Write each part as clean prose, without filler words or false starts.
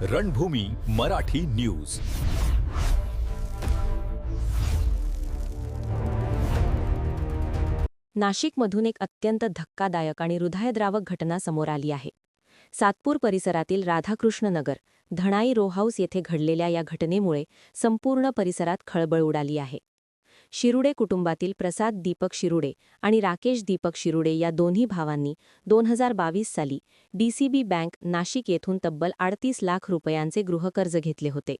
रणभूमी Marathi news. नाशिकमधून एक अत्यंत धक्कादायक आणि हृदयद्रावक घटना समोर आली आहे. सातपूर परिसरातील राधाकृष्ण नगर धणाई रो हाऊस येथे घडलेल्या या घटनेमुळे संपूर्ण परिसरात खळबळ उडाली आहे. शिरुडे कुटुंबातील प्रसाद दीपक शिरुडे आणि राकेश दीपक शिरुडे या दोन्ही भावांनी 2022 साली डीसीबी बँक नाशिक येथून तब्बल 38 लाख रुपयांचे गृहकर्ज घेतले होते.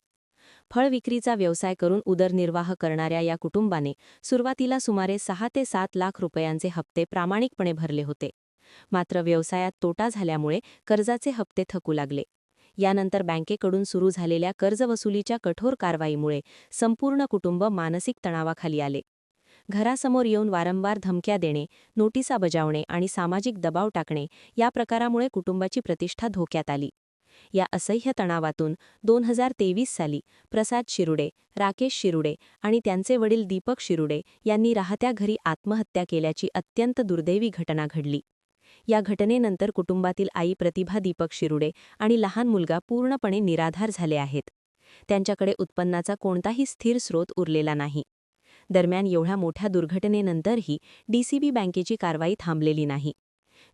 फळ विक्रीचा व्यवसाय करून उदरनिर्वाह करणाऱ्या या कुटुंबाने सुरुवातीला सुमारे 6 ते 7 लाख रुपयांचे हप्ते प्रामाणिकपणे भरले होते. मात्र व्यवसायात तोटा झाल्यामुळे कर्जाचे हप्ते थकू लागले. यानंतर बँकेकडून सुरू झालेल्या कर्जवसुलीच्या कठोर कारवाईमुळे संपूर्ण कुटुंब मानसिक तणावाखाली आले. घरासमोर येऊन वारंवार धमक्या देणे, नोटिसा बजावणे आणि सामाजिक दबाव टाकणे या प्रकारामुळे कुटुंबाची प्रतिष्ठा धोक्यात आली. या असह्य तणावातून 2023 साली प्रसाद शिरुडे, राकेश शिरुडे आणि त्यांचे वडील दीपक शिरुडे यांनी राहत्या घरी आत्महत्या केल्याची अत्यंत दुर्दैवी घटना घडली. या घटनेनंतर कुटुंबातील आई प्रतिभा दीपक शिरुडे आणि लहान मुलगा पूर्णपणे निराधार झाले आहेत. त्यांच्याकडे उत्पन्नाचा कोणताही स्थिर स्रोत उरलेला नाही. दरम्यान एवढ्या मोठ्या दुर्घटनेनंतरही डीसीबी बँकेची कारवाई थांबलेली नाही.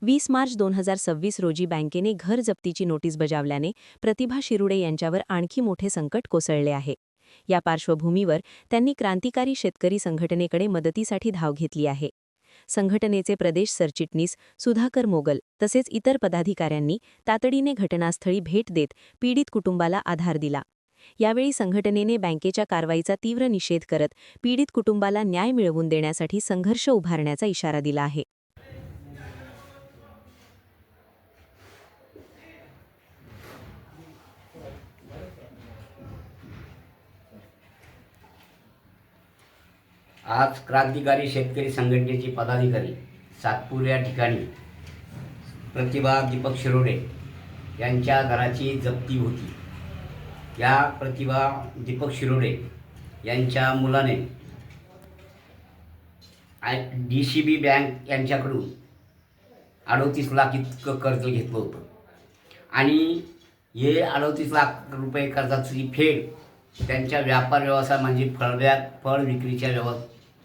20 मार्च 2026 रोजी बँकेने घर जप्तीची नोटीस बजावल्याने प्रतिभा शिरुडे यांच्यावर आणखी मोठे संकट कोसळले आहे. या पार्श्वभूमीवर त्यांनी क्रांतिकारी शेतकरी संघटनेकडे मदतीसाठी धाव घेतली आहे. संघटनेचे प्रदेश सरचिटणीस सुधाकर मोगल तसेच इतर पदाधिकाऱ्यांनी तातडीने घटनास्थळी भेट देत पीडित कुटुंबाला आधार दिला. यावेळी संघटनेने बँकेच्या कारवाईचा तीव्र निषेध करत पीडित कुटुंबाला न्याय मिळवून देण्यासाठी संघर्ष उभारण्याचा इशारा दिला आहे. आज क्रांतिकारी शेतकरी संघटनेचे पदाधिकारी सातपूर या ठिकाणी प्रतिभा दीपक शिरोडे यांच्या घराची जप्ती होती. या प्रतिभा दीपक शिरोडे यांच्या मुलाने डीसीबी बँक यांच्याकडून 38 लाख इतकं कर्ज घेतलं होतं आणि हे 38 लाख रुपये कर्जाची फेड त्यांच्या व्यापार व्यवसाय म्हणजे फळ विक्रीच्या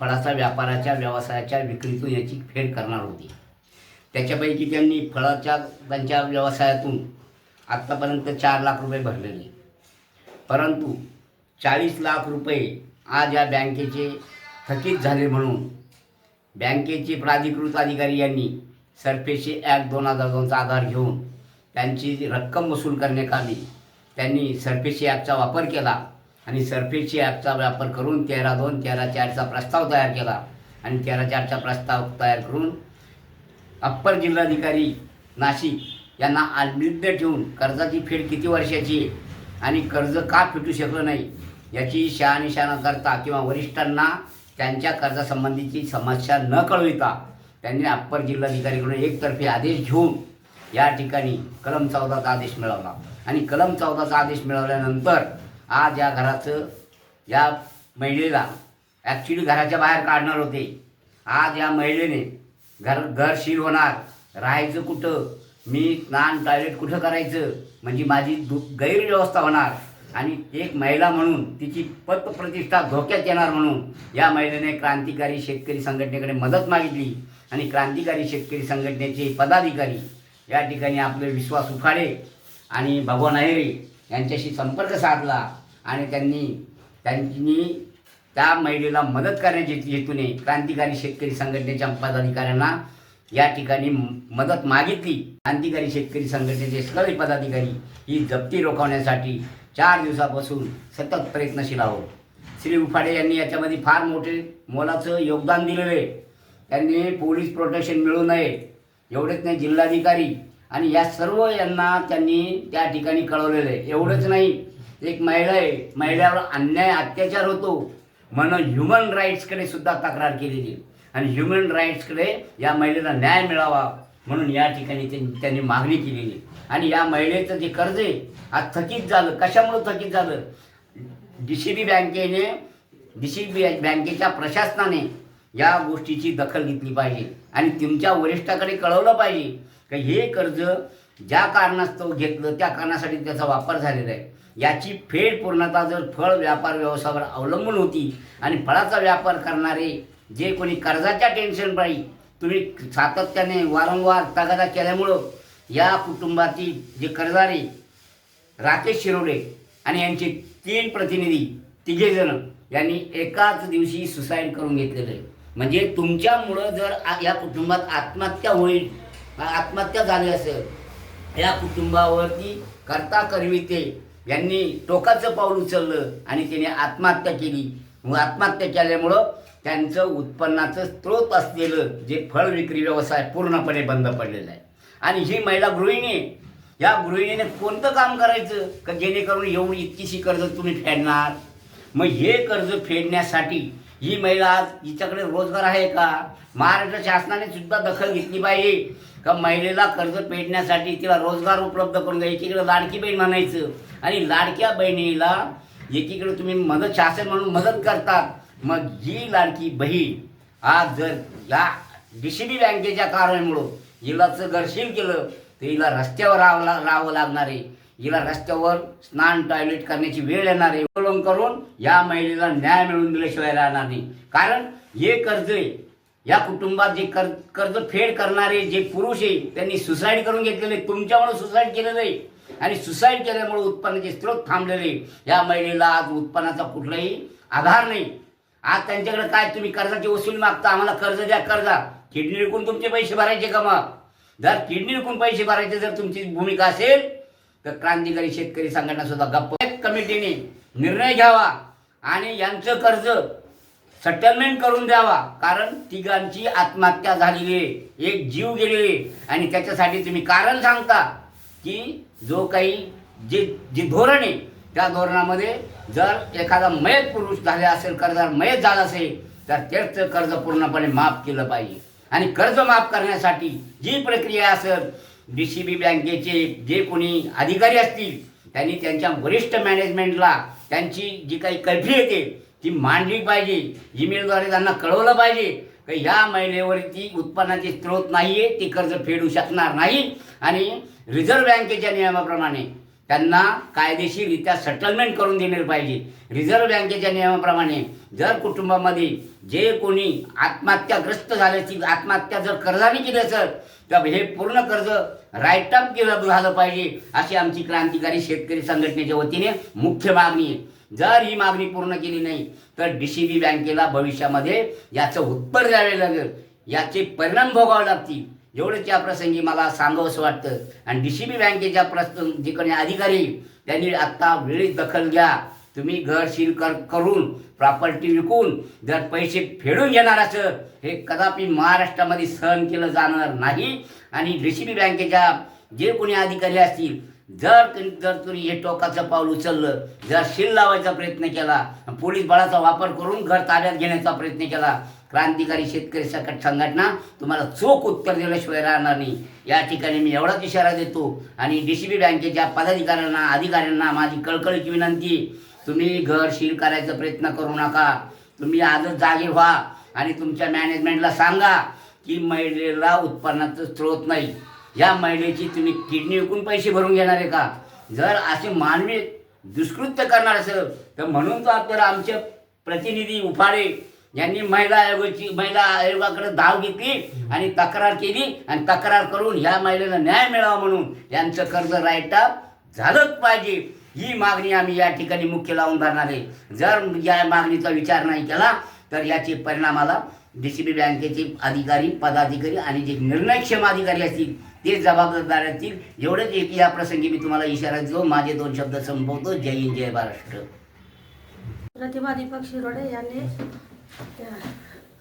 फळाचा व्यापाराच्या व्यवसायाच्या विक्रीतून याची फेड करणार होती. त्याच्यापैकी त्यांनी त्यांच्या व्यवसायातून आत्तापर्यंत 4 लाख रुपये भरलेले, परंतु 40 लाख रुपये आज या बँकेचे थकीत झाले म्हणून बँकेचे प्राधिकृत अधिकारी यांनी सरफेसी ॲक्ट 2002चा आधार घेऊन त्यांची रक्कम वसूल करण्याखाली त्यांनी सरफेसी ॲक्टचा वापर केला आणि सरफेसी ॲपचा वापर करून 13-2, 13-4चा प्रस्ताव तयार केला आणि 13-4चा प्रस्ताव तयार करून अप्पर जिल्हाधिकारी नाशिक यांना आलमिद्द ठेवून कर्जाची फेड किती वर्षाची आणि कर्ज का फिटू शकलं नाही याची शहानिशा न करता किंवा वरिष्ठांना त्यांच्या कर्जासंबंधीची समस्या न कळविता त्यांनी अप्पर जिल्हाधिकारीकडून एकतर्फी आदेश घेऊन या ठिकाणी कलम 14चा आदेश मिळवला आणि कलम 14चा आदेश मिळवल्यानंतर आज या घराचं या महिलेला ॲक्च्युली घराच्या बाहेर काढणार होते. आज या महिलेने घर सील होणार, राहायचं कुठं, मी स्नान टॉयलेट कुठं करायचं म्हणजे माझी गैरव्यवस्था होणार आणि एक महिला म्हणून तिची पतप्रतिष्ठा धोक्यात येणार म्हणून या महिलेने क्रांतिकारी शेतकरी संघटनेकडे मदत मागितली आणि क्रांतिकारी शेतकरी संघटनेचे पदाधिकारी या ठिकाणी आपले विश्वास उखाडे आणि भगवान अहेरे यांच्याशी संपर्क साधला आणि त्यांनी त्या महिलेला मदत करण्याच्या हेतूने क्रांतिकारी शेतकरी संघटनेच्या पदाधिकाऱ्यांना या ठिकाणी मदत मागितली. क्रांतिकारी शेतकरी संघटनेचे सगळे पदाधिकारी ही जप्ती रोखण्यासाठी 4 दिवसापासून सतत प्रयत्नशील आहोत. श्री उफाडे यांनी याच्यामध्ये फार मोलाचं योगदान दिलेलं आहे. त्यांनी पोलीस प्रोटेक्शन मिळू नये एवढेच नाही, जिल्हाधिकारी आणि या सर्व यांना त्यांनी त्या ठिकाणी कळवलेलं आहे. एवढंच नाही, एक महिला आहे, महिलेवर अन्याय अत्याचार होतो म्हणून ह्युमन राईट्सकडे सुद्धा तक्रार केलेली आणि ह्युमन राईट्सकडे या महिलेला न्याय मिळावा म्हणून या ठिकाणी त्यांनी मागणी केलेली आणि या महिलेचं जे कर्ज आहे आज थकीत झालं. कशामुळे थकीत झालं? डीसीबी बँकेच्या प्रशासनाने या गोष्टीची दखल घेतली पाहिजे आणि तुमच्या वरिष्ठाकडे कळवलं पाहिजे की हे कर्ज ज्या कारणास्तव घेतलं त्या कारणासाठी त्याचा वापर झालेला आहे, याची फेड पूर्णतः जर फळ व्यापार व्यवसायावर अवलंबून होती आणि फळाचा व्यापार करणारे जे कोणी कर्जाच्या टेन्शनपायी तुम्ही सातत्याने वारंवार तगादा केल्यामुळं या कुटुंबातील जे कर्जारी राकेश शिरोडे आणि यांचे 3 प्रतिनिधी 3 जण यांनी एकाच दिवशी सुसाईड करून घेतलेलं आहे. म्हणजे तुमच्यामुळं जर या कुटुंबात आत्महत्या होईल, आत्महत्या झाली असेल, या कुटुंबावरती करता करविते यांनी टोकाचं पाऊल उचललं आणि त्याने आत्महत्या केली. मग आत्महत्या केल्यामुळं त्यांचं उत्पन्नाचं स्रोत असलेलं जे फळ विक्री व्यवसाय पूर्णपणे बंद पडलेला आहे. आणि ही महिला गृहिणी, या गृहिणीने कोणतं काम करायचं का जेणेकरून एवढी इतकीशी कर्ज तुम्ही फेडणार? मग हे कर्ज फेडण्यासाठी ही महिला आज हिच्याकडे रोजगार आहे का? महाराष्ट्र शासनाने सुद्धा दखल घेतली पाहिजे का महिलेला कर्ज फेडण्यासाठी तिला रोजगार उपलब्ध करून द्या. एकीकडे लाडकी बहीण म्हणायचं आणि लाडक्या बहिणीला एकीकडे तुम्ही मदत, शासन म्हणून मदत करतात. मग ही लाडकी बहीण आज जर या DCB बँकेच्या कारणामुळं हिलाचं घरशील केलं तर हिला रस्त्यावर राहावं लागणार आहे. हिला रस्त्यावर स्नान टॉयलेट करण्याची वेळ येणार आहे. आंदोलन करून या महिलेला न्याय मिळवून दिल्याशिवाय राहणार नाही. कारण हे कर्ज आहे, या कुटुंबात जे कर्ज फेड करणारे जे पुरुष आहे त्यांनी सुसाईड करून घेतलेले, तुमच्यामुळे सुसाईड केलेलं आहे. आणि सुसाईड केल्यामुळे उत्पन्नाचे स्रोत थांबलेले. या महिलेला आज उत्पन्नाचा कुठलाही आधार नाही. आज त्यांच्याकडे काय तुम्ही कर्जाची वसुली मागता, आम्हाला कर्ज द्या, कर्जा. किडनी विकून तुमचे पैसे भरायचे का? मग जर किडनी विकून पैसे भरायचे जर तुमची भूमिका असेल तर क्रांतिकारी शेतकरी संघटना सुद्धा गप्प कमिटीने निर्णय घ्यावा आणि यांचं कर्ज सेटलमेंट करून द्यावा. कारण तिघांची आत्महत्या झालेली आहे, एक जीव गेलेले आणि त्याच्यासाठी तुम्ही कारण सांगता की जो काही जे धोरण आहे त्या धोरणामध्ये जर एखादा मयत पुरुष झाले असेल, कर्जदार मयत झाला असेल तर त्याचं कर्ज पूर्णपणे माफ केलं पाहिजे. आणि कर्ज माफ करण्यासाठी जी प्रक्रिया असेल, DCB बँकेचे जे कोणी अधिकारी असतील त्यांनी त्यांच्या वरिष्ठ मॅनेजमेंटला त्यांची जी काही कैफियत आहे ती मांडली पाहिजे. ईमेलद्वारे त्यांना कळवलं पाहिजे की या महिलेवरती उत्पन्नाचे स्रोत नाही आहे, ती कर्ज फेडू शकणार नाही. आणि रिझर्व्ह बँकेच्या नियमाप्रमाणे त्यांना कायदेशीररित्या सेटलमेंट करून देणे पाहिजे. रिझर्व्ह बँकेच्या नियमाप्रमाणे जर कुटुंबामध्ये जे कोणी आत्महत्याग्रस्त झाले असतील, आत्महत्या जर कर्जाने केली असेल तर हे पूर्ण कर्ज राईट अप केलं झालं पाहिजे, अशी आमची क्रांतिकारी शेतकरी संघटनेच्या वतीने मुख्य मागणी आहे. जर ही मागणी पूर्ण केली नाही तर DCB बँकेला भविष्यामध्ये याचं उत्तर द्यावे लागेल, याचे परिणाम भोगावे लागतील. एवढंच या प्रसंगी मला सांगावंसं वाटतं. आणि DCB बँकेच्या जे कोणी अधिकारी त्यांनी आत्ता वेळीच दखल घ्या. तुम्ही घर सील करून प्रॉपर्टी विकून जर पैसे फेडून घेणार असं हे कदापि महाराष्ट्रामध्ये सहन केलं जाणार नाही. आणि DCB बँकेच्या जे कोणी अधिकारी असतील जर तुम्ही हे टोकाचं पाऊल उचललं, जर सील लावायचा प्रयत्न केला, पोलीस बळाचा वापर करून घर ताब्यात घेण्याचा प्रयत्न केला, क्रांतिकारी शेतकरी संघटना तुम्हाला चोख उत्तर दिल्याशिवाय राहणार नाही. या ठिकाणी मी एवढाच इशारा देतो. आणि DCB बँकेच्या पदाधिकाऱ्यांना, अधिकाऱ्यांना माझी कळकळीची विनंती, तुम्ही घर सील करायचा प्रयत्न करू नका. तुम्ही आजच जागे व्हा आणि तुमच्या मॅनेजमेंटला सांगा की महिलेला उत्पन्नाचा स्रोत नाही, या महिलेची तुम्ही किडनी विकून पैसे भरून घेणार आहे का? जर असे मानवी दुष्कृत्य करणार असेल तर म्हणून तर आपल्याला आमचे प्रतिनिधी उफाळे यांनी महिला आयोगाकडे धाव घेतली आणि तक्रार केली आणि तक्रार करून ह्या महिलेला न्याय मिळावा म्हणून यांचं कर्ज राईट अप झालंच पाहिजे. ही मागणी आम्ही या ठिकाणी मुख्य लावून धरणार आहे. जर या मागणीचा विचार नाही केला तर याचे परिणामाला DCB बँकेचे अधिकारी, पदाधिकारी आणि जे निर्णयक्षम अधिकारी असतील ते जबाबदार असतील. एवढंच एक या प्रसंगी मी तुम्हाला इशारा देतो. माझे 2 शब्द संपवतो. जय हिंद, जय महाराष्ट्र. प्रतिभा दीपक शिरोडे यांनी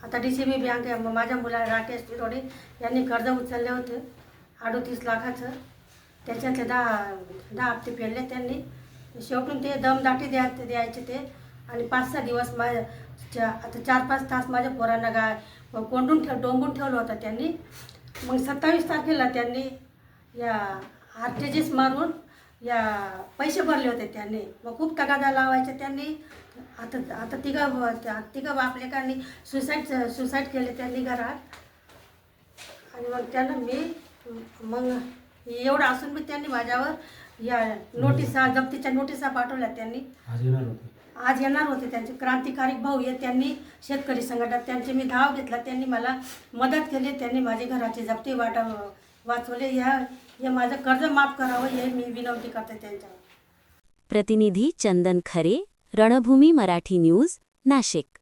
आता DCB बँक माझ्या मुला राकेश शिरोडे यांनी कर्ज उचलले होते 38 लाखाचं. त्याच्यातले 10 हप्ते फेडले त्यांनी. शेवटून ते दमदाटी द्यायचे ते. आणि 5-6 दिवस आता 4-5 तास माझ्या पोरांना डोंबून ठेवलं होतं त्यांनी. मग 27 तारखेला त्यांनी या RTGS मारून या पैसे भरले होते त्यांनी. मग खूप तगादा लावायचे त्यांनी. आता तिघं बापलेकांनी सुसाईड केले त्यांनी घरात. आणि मग त्यांना मी एवढं असून मी त्यांनी माझ्यावर या नोटिसा जप्तीच्या नोटिसा पाठवल्या त्यांनी. आज येणार होते त्यांचे क्रांतिकारी भाऊ आहेत, त्यांनी शेतकरी संघटना त्यांचे मी धाव घेतला, त्यांनी मला मदत केली, त्यांनी माझी घराची जप्ती वाचवले. हे माझं कर्ज माफ करावं हे मी विनंती करते त्यांच्यावर. प्रतिनिधी चंदन खरे, रणभूमी मराठी न्यूज, नाशिक.